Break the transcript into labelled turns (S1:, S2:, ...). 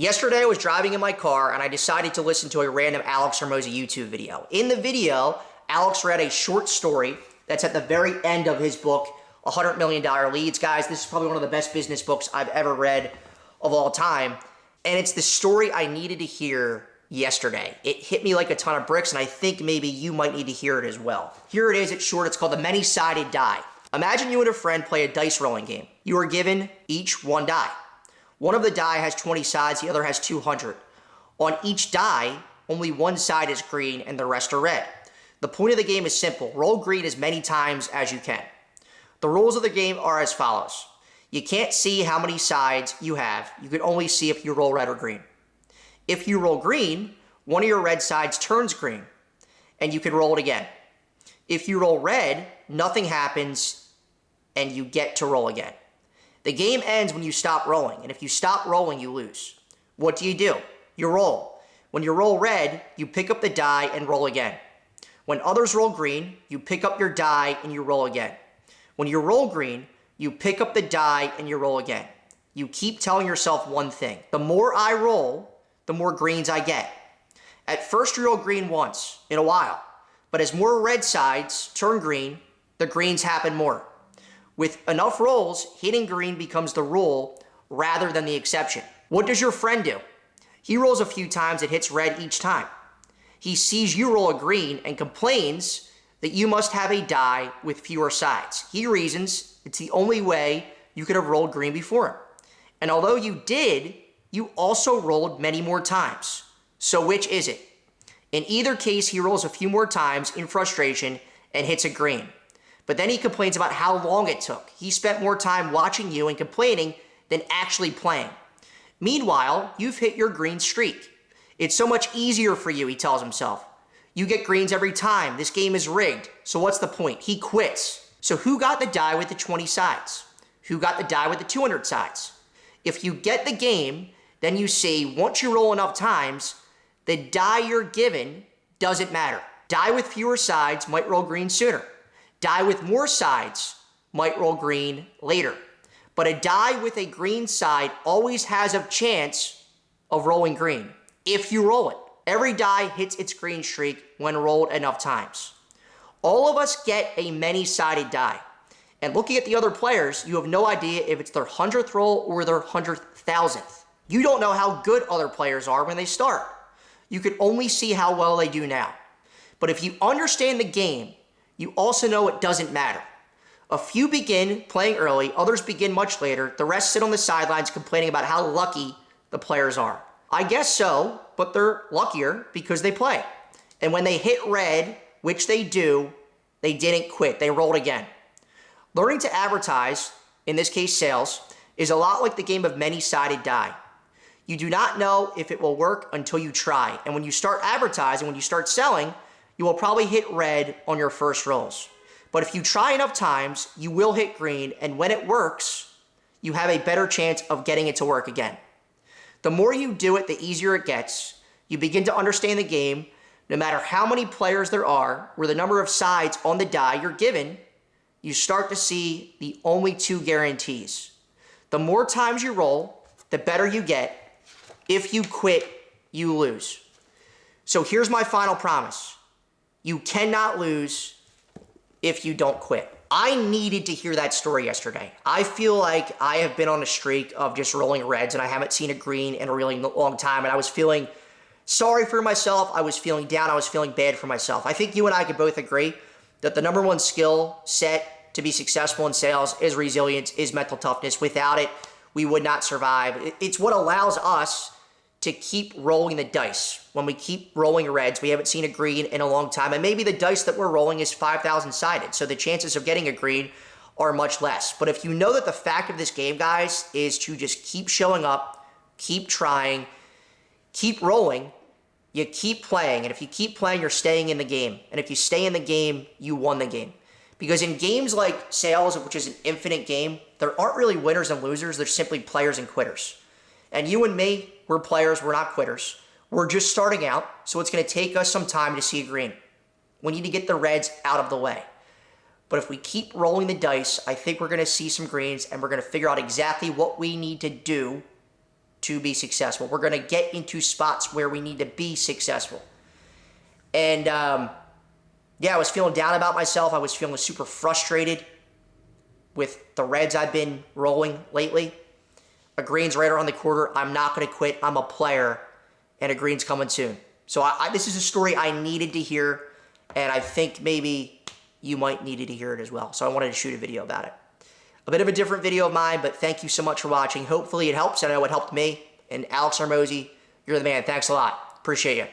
S1: Yesterday I was driving in my car and I decided to listen to a random Alex Hormozi YouTube video. In the video, Alex read a short story that's at the very end of his book, $100 Million Leads. Guys, this is probably one of the best business books I've ever read of all time. And it's the story I needed to hear yesterday. It hit me like a ton of bricks, and I think maybe you might need to hear it as well. Here it is, it's short, it's called The Many-Sided Die. Imagine you and a friend play a dice rolling game. You are given each one die. One of the die has 20 sides, the other has 200. On each die, only one side is green and the rest are red. The point of the game is simple. Roll green as many times as you can. The rules of the game are as follows. You can't see how many sides you have. You can only see if you roll red or green. If you roll green, one of your red sides turns green, and you can roll it again. If you roll red, nothing happens, and you get to roll again. The game ends when you stop rolling, and if you stop rolling, you lose. What do? You roll. When you roll red, you pick up the die and roll again. When others roll green, you pick up your die and you roll again. When you roll green, you pick up the die and you roll again. You keep telling yourself one thing. The more I roll, the more greens I get. At first, you roll green once in a while, but as more red sides turn green, the greens happen more. With enough rolls, hitting green becomes the rule rather than the exception. What does your friend do? He rolls a few times and hits red each time. He sees you roll a green and complains that you must have a die with fewer sides. He reasons it's the only way you could have rolled green before him. And although you did, you also rolled many more times. So which is it? In either case, he rolls a few more times in frustration and hits a green. But then he complains about how long it took. He spent more time watching you and complaining than actually playing. Meanwhile, you've hit your green streak. It's so much easier for you, he tells himself. You get greens every time. This game is rigged. So what's the point? He quits. So who got the die with the 20 sides? Who got the die with the 200 sides? If you get the game, then you see once you roll enough times, the die you're given doesn't matter. Die with fewer sides might roll green sooner. Die with more sides might roll green later. But a die with a green side always has a chance of rolling green if you roll it. Every die hits its green streak when rolled enough times. All of us get a many-sided die. And looking at the other players, you have no idea if it's their 100th roll or their 100,000th. You don't know how good other players are when they start. You can only see how well they do now. But if you understand the game, you also know it doesn't matter. A few begin playing early, others begin much later. The rest sit on the sidelines complaining about how lucky the players are. I guess so, but they're luckier because they play. And when they hit red, which they do, they didn't quit. They rolled again. Learning to advertise, in this case sales, is a lot like the game of many-sided die. You do not know if it will work until you try. And when you start advertising, when you start selling, you will probably hit red on your first rolls. But if you try enough times, you will hit green, and when it works, you have a better chance of getting it to work again. The more you do it, the easier it gets. You begin to understand the game. No matter how many players there are, or the number of sides on the die you're given, you start to see the only two guarantees. The more times you roll, the better you get. If you quit, you lose. So here's my final promise. You cannot lose if you don't quit. I needed to hear that story yesterday. I feel like I have been on a streak of just rolling reds and I haven't seen a green in a really long time, and I was feeling sorry for myself. I was feeling down. I was feeling bad for myself. I think you and I could both agree that the number one skill set to be successful in sales is resilience, is mental toughness. Without it, we would not survive. It's what allows us to keep rolling the dice. When we keep rolling reds, we haven't seen a green in a long time, and maybe the dice that we're rolling is 5,000 sided, so the chances of getting a green are much less. But if you know that the fact of this game, guys, is to just keep showing up, keep trying, keep rolling, you keep playing, and if you keep playing, you're staying in the game. And if you stay in the game, you won the game. Because in games like sales, which is an infinite game, there aren't really winners and losers, there's simply players and quitters. And you and me, we're players, we're not quitters. We're just starting out, so it's going to take us some time to see a green. We need to get the reds out of the way. But if we keep rolling the dice, I think we're going to see some greens, and we're going to figure out exactly what we need to do to be successful. We're going to get into spots where we need to be successful. And yeah, I was feeling down about myself. I was feeling super frustrated with the Reds I've been rolling lately. A green's right around the corner. I'm not going to quit. I'm a player, and a green's coming soon. So this is a story I needed to hear, and I think maybe you might needed to hear it as well. So I wanted to shoot a video about it. A bit of a different video of mine, but thank you so much for watching. Hopefully it helps. I know it helped me. And Alex Hormozi, you're the man. Thanks a lot. Appreciate you.